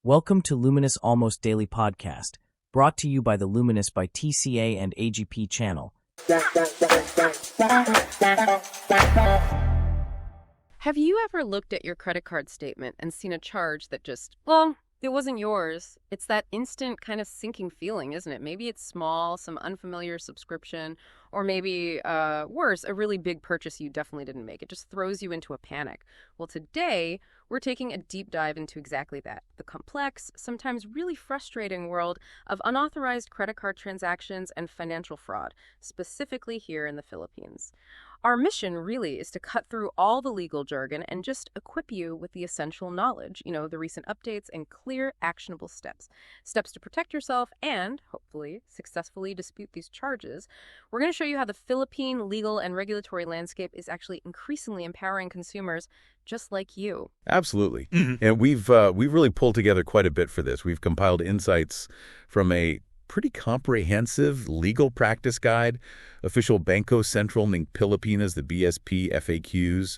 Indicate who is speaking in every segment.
Speaker 1: Welcome to Luminous Almost Daily Podcast, brought to you by the Luminous by TCA and AGP channel.
Speaker 2: Have you ever looked at your credit card statement and seen a charge that just, well, it wasn't yours? It's that instant kind of sinking feeling, isn't it? Maybe it's small, some unfamiliar subscription, or maybe worse, a really big purchase you definitely didn't make. It just throws you into a panic. Well, today, we're taking a deep dive into exactly that, the complex, sometimes really frustrating world of unauthorized credit card transactions and financial fraud, specifically here in the Philippines. Our mission really is to cut through all the legal jargon and just equip you with the essential knowledge, the recent updates and clear, actionable steps. Steps to protect yourself and, hopefully, successfully dispute these charges. We're going to show you how the Philippine legal and regulatory landscape is actually increasingly empowering consumers just like you.
Speaker 3: Absolutely. And we've really pulled together quite a bit for this. We've compiled insights from a pretty comprehensive legal practice guide, official Bangko Sentral ng Pilipinas, the BSP FAQs.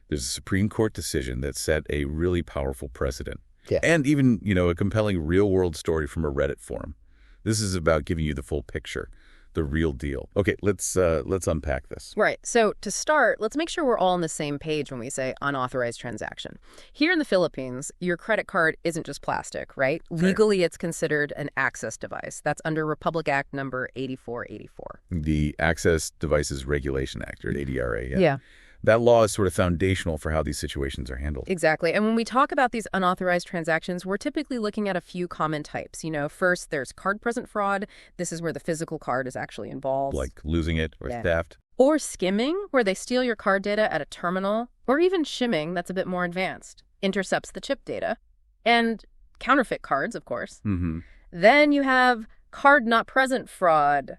Speaker 3: There's a Supreme Court decision that set a really powerful precedent.
Speaker 4: Yeah.
Speaker 3: And even, a compelling real-world story from a Reddit forum. This is about giving you the full picture, the real deal. Okay, let's unpack this.
Speaker 2: Right. So to start, let's make sure we're all on the same page when we say unauthorized transaction. Here in the Philippines, your credit card isn't just plastic, right?
Speaker 3: Fair.
Speaker 2: Legally, it's considered an access device. That's under Republic Act number 8484.
Speaker 3: The Access Devices Regulation Act, or ADRA.
Speaker 2: Yeah.
Speaker 3: That law is sort of foundational for how these situations are handled.
Speaker 2: Exactly. And when we talk about these unauthorized transactions, we're typically looking at a few common types. First, there's card-present fraud. This is where the physical card is actually involved.
Speaker 3: Like losing it or theft.
Speaker 2: Or skimming, where they steal your card data at a terminal. Or even shimming, that's a bit more advanced. Intercepts the chip data. And counterfeit cards, of course.
Speaker 3: Mm-hmm.
Speaker 2: Then you have card-not-present fraud,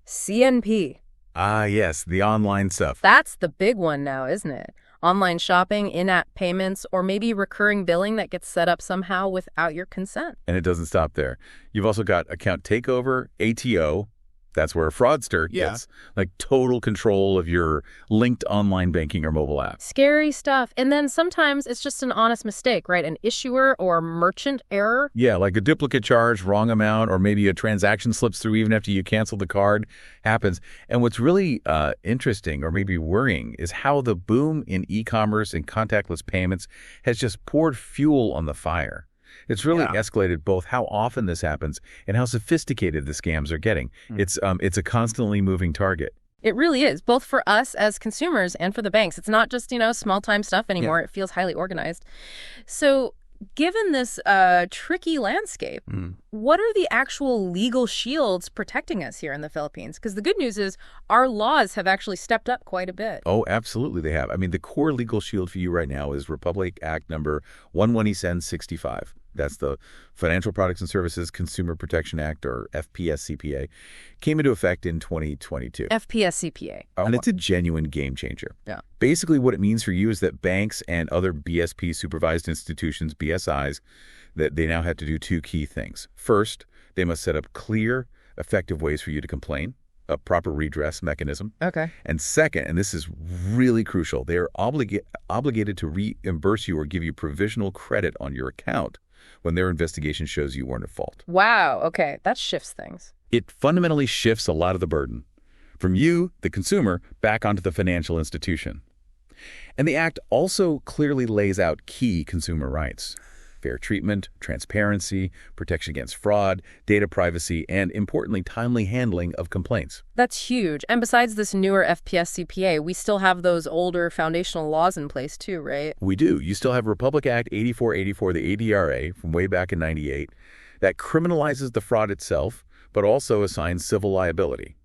Speaker 2: CNP.
Speaker 3: Ah, yes, the online stuff.
Speaker 2: That's the big one now, isn't it? Online shopping, in-app payments, or maybe recurring billing that gets set up somehow without your consent.
Speaker 3: And it doesn't stop there. You've also got account takeover, ATO. That's where a fraudster gets total control of your linked online banking or mobile app.
Speaker 2: Scary stuff. And then sometimes it's just an honest mistake, right? An issuer or merchant error.
Speaker 3: Yeah, like a duplicate charge, wrong amount, or maybe a transaction slips through even after you cancel the card happens. And what's really interesting or maybe worrying is how the boom in e-commerce and contactless payments has just poured fuel on the fire. It's really escalated both how often this happens and how sophisticated the scams are getting. It's a constantly moving target.
Speaker 2: It really is, both for us as consumers and for the banks. It's not just, small-time stuff anymore. It feels highly organized. So given this tricky landscape, what are the actual legal shields protecting us here in the Philippines? Because the good news is our laws have actually stepped up quite a bit.
Speaker 3: Oh, absolutely they have. I mean, the core legal shield for you right now is Republic Act number 11665. That's the Financial Products and Services Consumer Protection Act, or FPSCPA, came into effect in 2022.
Speaker 2: FPSCPA.
Speaker 3: And it's a genuine game changer.
Speaker 2: Yeah.
Speaker 3: Basically, what it means for you is that banks and other BSP-supervised institutions, BSIs, that they now have to do two key things. First, they must set up clear, effective ways for you to complain, a proper redress mechanism.
Speaker 2: Okay.
Speaker 3: And second, and this is really crucial, they are obligated to reimburse you or give you provisional credit on your account when their investigation shows you weren't at fault.
Speaker 2: Wow. Okay. That shifts things.
Speaker 3: It fundamentally shifts a lot of the burden from you, the consumer, back onto the financial institution. And the Act also clearly lays out key consumer rights: fair treatment, transparency, protection against fraud, data privacy, and, importantly, timely handling of complaints.
Speaker 2: That's huge. And besides this newer FPSCPA, we still have those older foundational laws in place too, right?
Speaker 3: We do. You still have Republic Act 8484, the ADRA, from way back in '98, that criminalizes the fraud itself, but also assigns civil liability.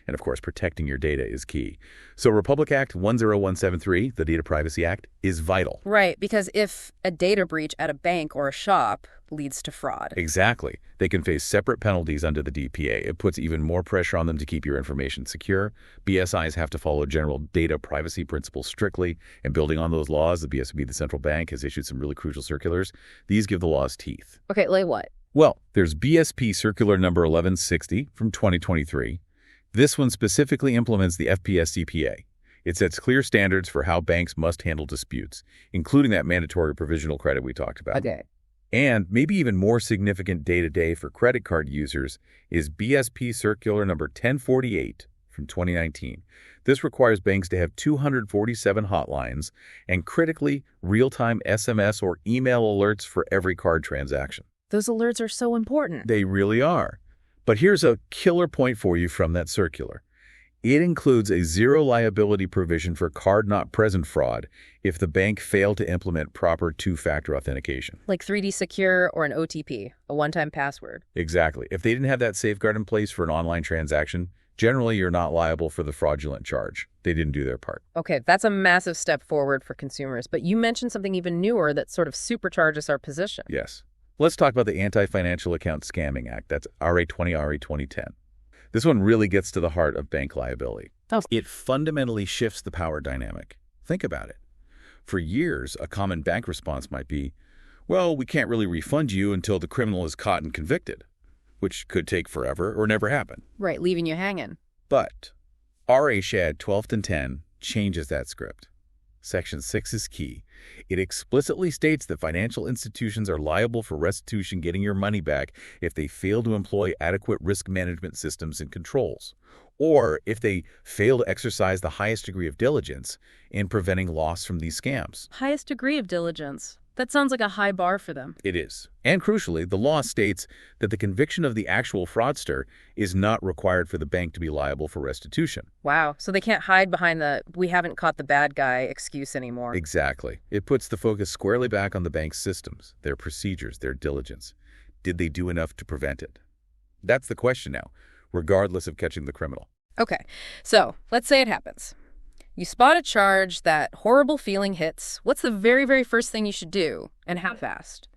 Speaker 3: And of course, protecting your data is key. So Republic Act 10173, the Data Privacy Act, is vital.
Speaker 2: Right, because if a data breach at a bank or a shop leads to fraud.
Speaker 3: Exactly. They can face separate penalties under the DPA. It puts even more pressure on them to keep your information secure. BSIs have to follow general data privacy principles strictly. And building on those laws, the BSB, the central bank, has issued some really crucial circulars. These give the laws teeth.
Speaker 2: Okay, like what?
Speaker 3: Well, there's BSP Circular number 1160 from 2023. This one specifically implements the FPSCPA. It sets clear standards for how banks must handle disputes, including that mandatory provisional credit we talked about.
Speaker 2: Okay.
Speaker 3: And maybe even more significant day-to-day for credit card users is BSP Circular number 1048 from 2019. This requires banks to have 247 hotlines and, critically, real-time SMS or email alerts for every card transaction.
Speaker 2: Those alerts are so important.
Speaker 3: They really are. But here's a killer point for you from that circular. It includes a zero liability provision for card-not-present fraud if the bank failed to implement proper two-factor authentication.
Speaker 2: Like 3D Secure or an OTP, a one-time password.
Speaker 3: Exactly. If they didn't have that safeguard in place for an online transaction, generally you're not liable for the fraudulent charge. They didn't do their part.
Speaker 2: Okay, that's a massive step forward for consumers. But you mentioned something even newer that sort of supercharges our position.
Speaker 3: Yes. Let's talk about the Anti-Financial Account Scamming Act. That's RA20, RA2010. This one really gets to the heart of bank liability.
Speaker 2: Oh.
Speaker 3: It fundamentally shifts the power dynamic. Think about it. For years, a common bank response might be, well, we can't really refund you until the criminal is caught and convicted, which could take forever or never happen.
Speaker 2: Right, leaving you hanging.
Speaker 3: But RA Shad 1210 changes that script. Section 6 is key. It explicitly states that financial institutions are liable for restitution getting your money back if they fail to employ adequate risk management systems and controls, or if they fail to exercise the highest degree of diligence in preventing loss from these scams.
Speaker 2: Highest degree of diligence. That sounds like a high bar for them.
Speaker 3: It is. And crucially, the law states that the conviction of the actual fraudster is not required for the bank to be liable for restitution.
Speaker 2: Wow. So they can't hide behind the "we haven't caught the bad guy" excuse anymore.
Speaker 3: Exactly. It puts the focus squarely back on the bank's systems, their procedures, their diligence. Did they do enough to prevent it? That's the question now, regardless of catching the criminal.
Speaker 2: Okay. So let's say it happens. You spot a charge, that horrible feeling hits. What's the very, very first thing you should do, and how fast?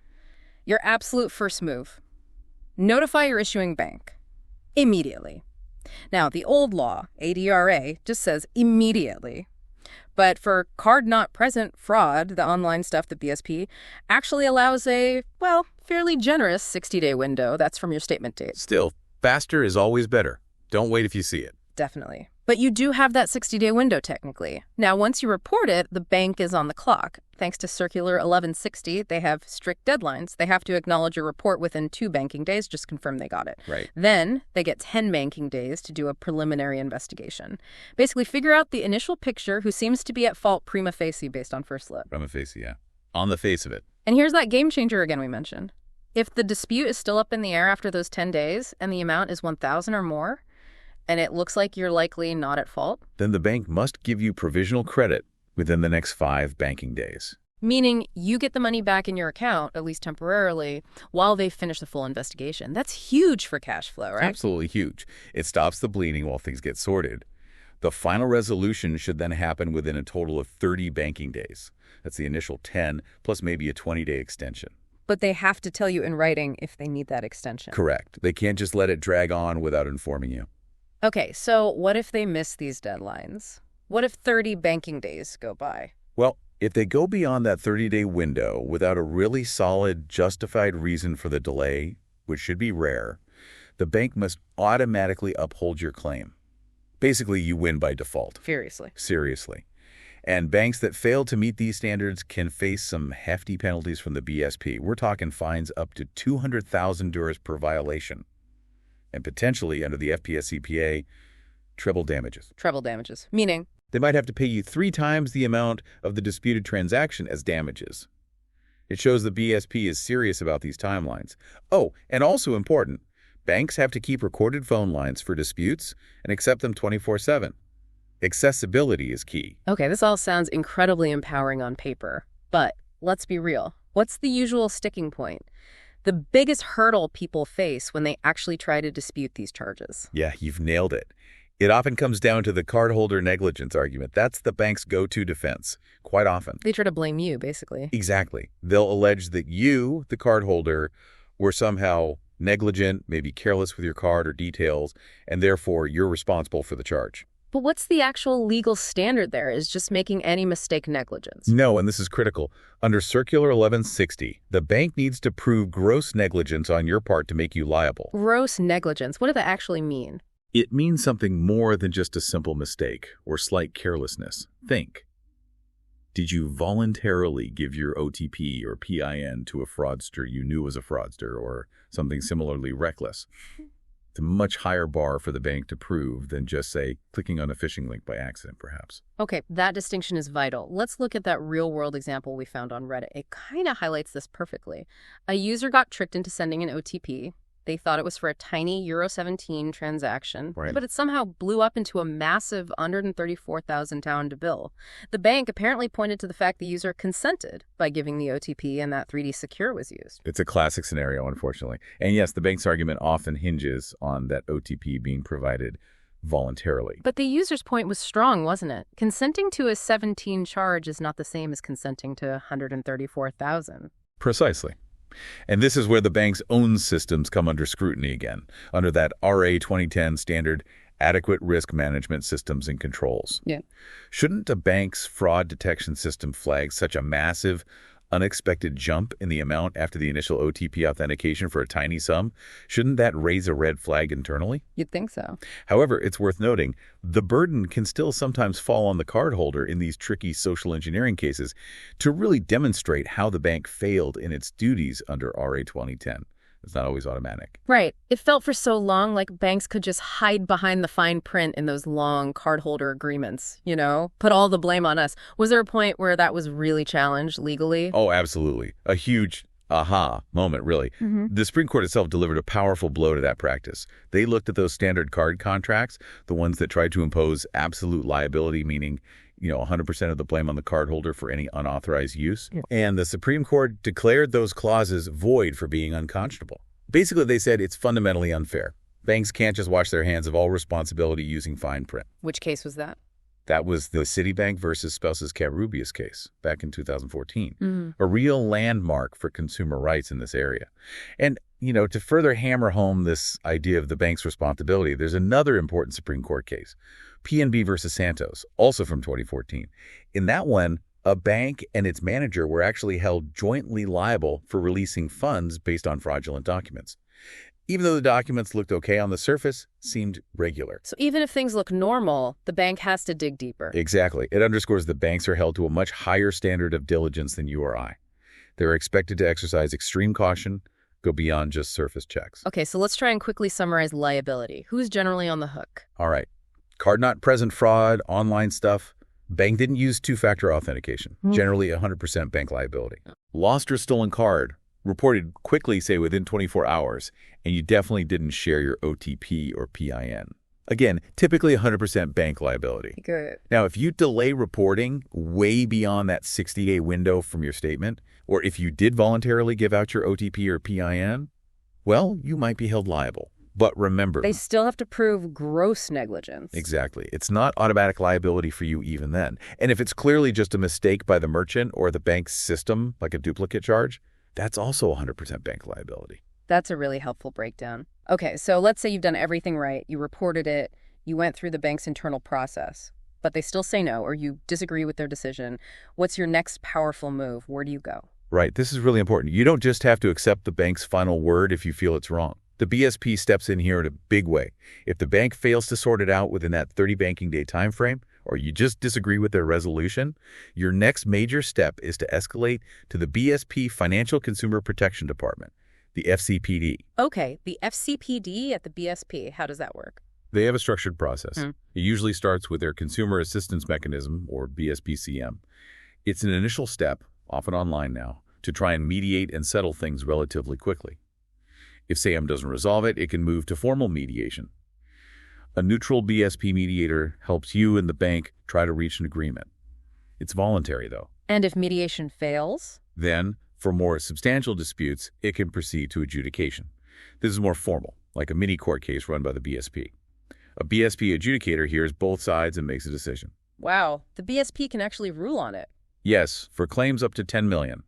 Speaker 2: Your absolute first move. Notify your issuing bank. Immediately. Now, the old law, ADRA, just says immediately. But for card-not-present fraud, the online stuff, the BSP, actually allows a, well, fairly generous 60-day window. That's from your statement date.
Speaker 3: Still, faster is always better. Don't wait if you see it.
Speaker 2: Definitely. But you do have that 60-day window, technically. Now, once you report it, the bank is on the clock. Thanks to Circular 1160, they have strict deadlines. They have to acknowledge your report within 2 banking days, just confirm they got it.
Speaker 3: Right.
Speaker 2: Then they get 10 banking days to do a preliminary investigation. Basically, figure out the initial picture, who seems to be at fault prima facie based on first look.
Speaker 3: Prima facie, yeah. On the face of it.
Speaker 2: And here's that game changer again we mentioned. If the dispute is still up in the air after those 10 days and the amount is $1,000 or more, and it looks like you're likely not at fault,
Speaker 3: then the bank must give you provisional credit within the next 5 banking days.
Speaker 2: Meaning you get the money back in your account, at least temporarily, while they finish the full investigation. That's huge for cash flow, right?
Speaker 3: Absolutely huge. It stops the bleeding while things get sorted. The final resolution should then happen within a total of 30 banking days. That's the initial 10, plus maybe a 20-day extension.
Speaker 2: But they have to tell you in writing if they need that extension.
Speaker 3: Correct. They can't just let it drag on without informing you.
Speaker 2: Okay, so what if they miss these deadlines? What if 30 banking days go by?
Speaker 3: Well, if they go beyond that 30-day window without a really solid, justified reason for the delay, which should be rare, the bank must automatically uphold your claim. Basically, you win by default. Seriously. And banks that fail to meet these standards can face some hefty penalties from the BSP. We're talking fines up to $200,000 per violation. And potentially, under the FPSCPA, treble damages.
Speaker 2: Treble damages. Meaning?
Speaker 3: They might have to pay you 3 times the amount of the disputed transaction as damages. It shows the BSP is serious about these timelines. Oh, and also important, banks have to keep recorded phone lines for disputes and accept them 24/7. Accessibility is key.
Speaker 2: Okay, this all sounds incredibly empowering on paper. But let's be real. What's the usual sticking point? The biggest hurdle people face when they actually try to dispute these charges?
Speaker 3: Yeah, you've nailed it. It often comes down to the cardholder negligence argument. That's the bank's go-to defense, quite often.
Speaker 2: They try to blame you, basically.
Speaker 3: Exactly. They'll allege that you, the cardholder, were somehow negligent, maybe careless with your card or details, and therefore you're responsible for the charge.
Speaker 2: But what's the actual legal standard there? Is just making any mistake negligence?
Speaker 3: No, and this is critical. Under Circular 1160, the bank needs to prove gross negligence on your part to make you liable.
Speaker 2: Gross negligence. What does that actually mean?
Speaker 3: It means something more than just a simple mistake or slight carelessness. Think. Did you voluntarily give your OTP or PIN to a fraudster you knew was a fraudster or something similarly reckless? It's a much higher bar for the bank to prove than just, say, clicking on a phishing link by accident, perhaps.
Speaker 2: Okay, that distinction is vital. Let's look at that real-world example we found on Reddit. It kind of highlights this perfectly. A user got tricked into sending an OTP. They thought it was for a tiny Euro 17 transaction,
Speaker 3: Right.
Speaker 2: But it somehow blew up into a massive 134,000 pound bill. The bank apparently pointed to the fact the user consented by giving the OTP and that 3D Secure was used.
Speaker 3: It's a classic scenario, unfortunately. And yes, the bank's argument often hinges on that OTP being provided voluntarily.
Speaker 2: But the user's point was strong, wasn't it? Consenting to a 17 charge is not the same as consenting to 134,000.
Speaker 3: Precisely. And this is where the bank's own systems come under scrutiny again, under that RA 2010 standard, Adequate Risk Management Systems and Controls.
Speaker 2: Yeah.
Speaker 3: Shouldn't a bank's fraud detection system flag such a massive, unexpected jump in the amount after the initial OTP authentication for a tiny sum? Shouldn't that raise a red flag internally?
Speaker 2: You'd think so.
Speaker 3: However, it's worth noting, the burden can still sometimes fall on the cardholder in these tricky social engineering cases to really demonstrate how the bank failed in its duties under RA 2010. It's not always automatic.
Speaker 2: Right. It felt for so long like banks could just hide behind the fine print in those long cardholder agreements, put all the blame on us. Was there a point where that was really challenged legally?
Speaker 3: Oh, absolutely. A huge aha moment, really. The Supreme Court itself delivered a powerful blow to that practice. They looked at those standard card contracts, the ones that tried to impose absolute liability, meaning 100% of the blame on the cardholder for any unauthorized use. Yeah. And the Supreme Court declared those clauses void for being unconscionable. Basically, they said it's fundamentally unfair. Banks can't just wash their hands of all responsibility using fine print.
Speaker 2: Which case was that?
Speaker 3: That was the Citibank versus Spouses Covarrubias case back in 2014, a real landmark for consumer rights in this area. And, to further hammer home this idea of the bank's responsibility, there's another important Supreme Court case, PNB versus Santos, also from 2014. In that one, a bank and its manager were actually held jointly liable for releasing funds based on fraudulent documents. Even though the documents looked okay on the surface, seemed regular.
Speaker 2: So even if things look normal, the bank has to dig deeper.
Speaker 3: Exactly. It underscores that banks are held to a much higher standard of diligence than you or I. They're expected to exercise extreme caution, go beyond just surface checks.
Speaker 2: Okay, so let's try and quickly summarize liability. Who's generally on the hook?
Speaker 3: All right. Card not present fraud, online stuff. Bank didn't use two-factor authentication. Generally 100% bank liability. Lost or stolen card. Reported quickly, say within 24 hours, and you definitely didn't share your OTP or PIN. Again, typically 100% bank liability.
Speaker 2: Good.
Speaker 3: Now, if you delay reporting way beyond that 60-day window from your statement, or if you did voluntarily give out your OTP or PIN, well, you might be held liable. But remember,
Speaker 2: they still have to prove gross negligence.
Speaker 3: Exactly. It's not automatic liability for you even then. And if it's clearly just a mistake by the merchant or the bank's system, like a duplicate charge, that's also 100% bank liability.
Speaker 2: That's a really helpful breakdown. Okay, so let's say you've done everything right. You reported it. You went through the bank's internal process, but they still say no or you disagree with their decision. What's your next powerful move? Where do you go?
Speaker 3: Right. This is really important. You don't just have to accept the bank's final word if you feel it's wrong. The BSP steps in here in a big way. If the bank fails to sort it out within that 30 banking day time frame, or you just disagree with their resolution, your next major step is to escalate to the BSP Financial Consumer Protection Department, the FCPD.
Speaker 2: Okay, the FCPD at the BSP. How does that work?
Speaker 3: They have a structured process. It usually starts with their Consumer Assistance Mechanism, or BSPCM. It's an initial step, often online now, to try and mediate and settle things relatively quickly. If SAM doesn't resolve it, it can move to formal mediation. A neutral BSP mediator helps you and the bank try to reach an agreement. It's voluntary, though.
Speaker 2: And if mediation fails?
Speaker 3: Then, for more substantial disputes, it can proceed to adjudication. This is more formal, like a mini court case run by the BSP. A BSP adjudicator hears both sides and makes a decision.
Speaker 2: Wow, the BSP can actually rule on it.
Speaker 3: Yes, for claims up to $10 million.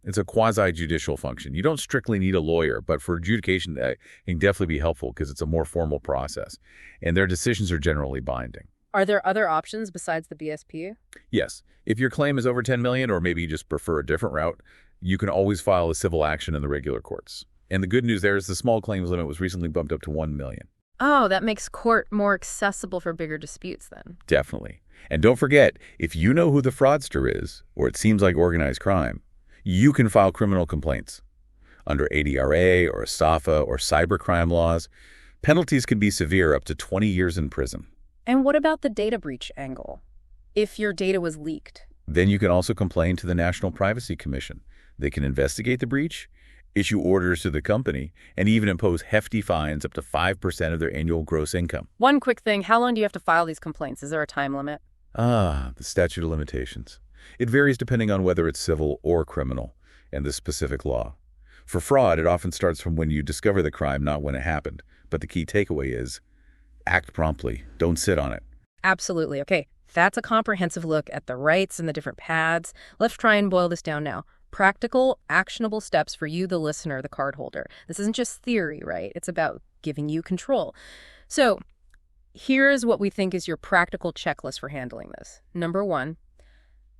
Speaker 3: It's a quasi-judicial function. You don't strictly need a lawyer, but for adjudication, it can definitely be helpful because it's a more formal process, and their decisions are generally binding.
Speaker 2: Are there other options besides the BSP?
Speaker 3: Yes. If your claim is over $10 million, or maybe you just prefer a different route, you can always file a civil action in the regular courts. And the good news there is the small claims limit was recently bumped up to $1 million.
Speaker 2: Oh, that makes court more accessible for bigger disputes then.
Speaker 3: Definitely. And don't forget, if you know who the fraudster is, or it seems like organized crime, you can file criminal complaints. Under ADRA or SAFA or cybercrime laws, penalties can be severe, up to 20 years in prison.
Speaker 2: And what about the data breach angle? If your data was leaked?
Speaker 3: Then you can also complain to the National Privacy Commission. They can investigate the breach, issue orders to the company, and even impose hefty fines up to 5% of their annual gross income.
Speaker 2: One quick thing, how long do you have to file these complaints? Is there a time limit?
Speaker 3: The statute of limitations. It varies depending on whether it's civil or criminal and the specific law. For fraud, it often starts from when you discover the crime, not when it happened. But the key takeaway is, act promptly. Don't sit on it.
Speaker 2: Absolutely. Okay, that's a comprehensive look at the rights and the different paths. Let's try and boil this down now. Practical, actionable steps for you, the listener, the cardholder. This isn't just theory, right? It's about giving you control. So here's what we think is your practical checklist for handling this. Number 1,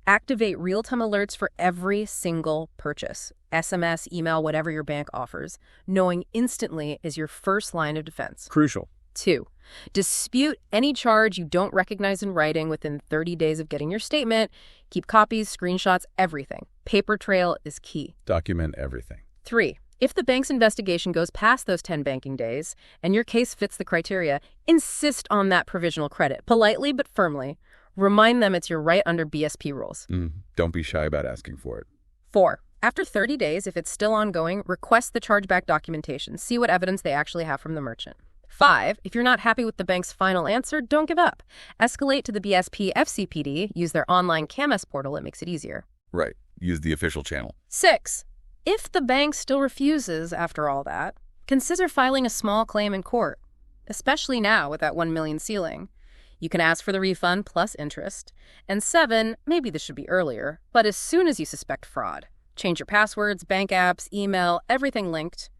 Speaker 2: activate real-time alerts for every single purchase. SMS, email, whatever your bank offers. Knowing instantly is your first line of defense.
Speaker 3: Crucial.
Speaker 2: 2, dispute any charge you don't recognize in writing within 30 days of getting your statement. Keep copies, screenshots, everything. Paper trail is key.
Speaker 3: Document everything.
Speaker 2: 3, if the bank's investigation goes past those 10 banking days and your case fits the criteria, insist on that provisional credit, politely but firmly. Remind them it's your right under BSP rules.
Speaker 3: Don't be shy about asking for it.
Speaker 2: 4, after 30 days, if it's still ongoing, request the chargeback documentation. See what evidence they actually have from the merchant. 5, if you're not happy with the bank's final answer, don't give up. Escalate to the BSP FCPD. Use their online CAMS portal. It makes it easier.
Speaker 3: Right. Use the official channel.
Speaker 2: 6, if the bank still refuses after all that, consider filing a small claim in court, especially now with that $1 million ceiling. You can ask for the refund plus interest. And 7, maybe this should be earlier, but as soon as you suspect fraud, change your passwords, bank apps, email, everything linked,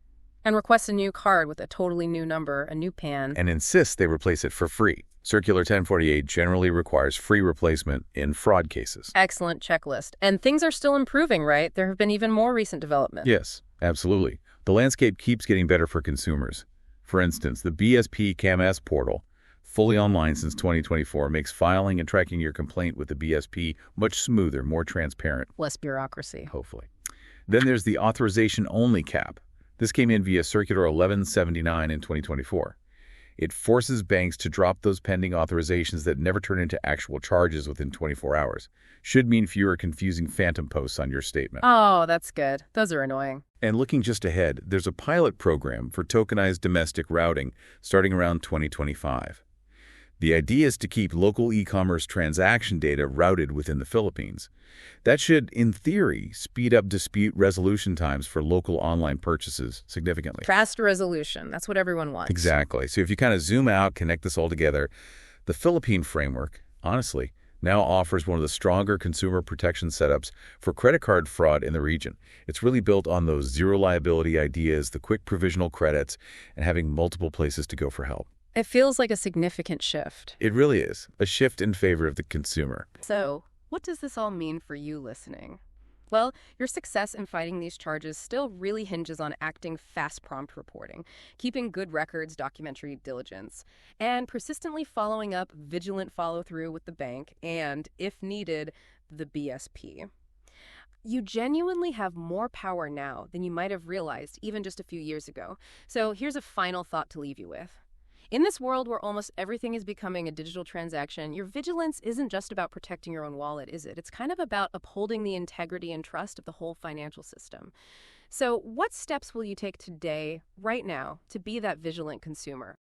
Speaker 2: and request a new card with a totally new number, a new PAN.
Speaker 3: And insist they replace it for free. Circular 1048 generally requires free replacement in fraud cases.
Speaker 2: Excellent checklist. And things are still improving, right? There have been even more recent developments.
Speaker 3: Yes, absolutely. The landscape keeps getting better for consumers. For instance, the BSP CAMS portal, fully online since 2024, makes filing and tracking your complaint with the BSP much smoother, more transparent.
Speaker 2: Less bureaucracy.
Speaker 3: Hopefully. Then there's the authorization-only cap. This came in via Circular 1179 in 2024. It forces banks to drop those pending authorizations that never turn into actual charges within 24 hours. Should mean fewer confusing phantom posts on your statement.
Speaker 2: Oh, that's good. Those are annoying.
Speaker 3: And looking just ahead, there's a pilot program for tokenized domestic routing starting around 2025. The idea is to keep local e-commerce transaction data routed within the Philippines. That should, in theory, speed up dispute resolution times for local online purchases significantly.
Speaker 2: Faster resolution. That's what everyone wants.
Speaker 3: Exactly. So if you kind of zoom out, connect this all together, the Philippine framework, honestly, now offers one of the stronger consumer protection setups for credit card fraud in the region. It's really built on those zero liability ideas, the quick provisional credits, and having multiple places to go for help.
Speaker 2: It feels like a significant shift.
Speaker 3: It really is. A shift in favor of the consumer.
Speaker 2: So, what does this all mean for you listening? Well, your success in fighting these charges still really hinges on acting fast prompt reporting, keeping good records, documentary diligence, and persistently following up vigilant follow-through with the bank and, if needed, the BSP. You genuinely have more power now than you might have realized even just a few years ago. So here's a final thought to leave you with. In this world where almost everything is becoming a digital transaction, your vigilance isn't just about protecting your own wallet, is it? It's kind of about upholding the integrity and trust of the whole financial system. So what steps will you take today, right now, to be that vigilant consumer?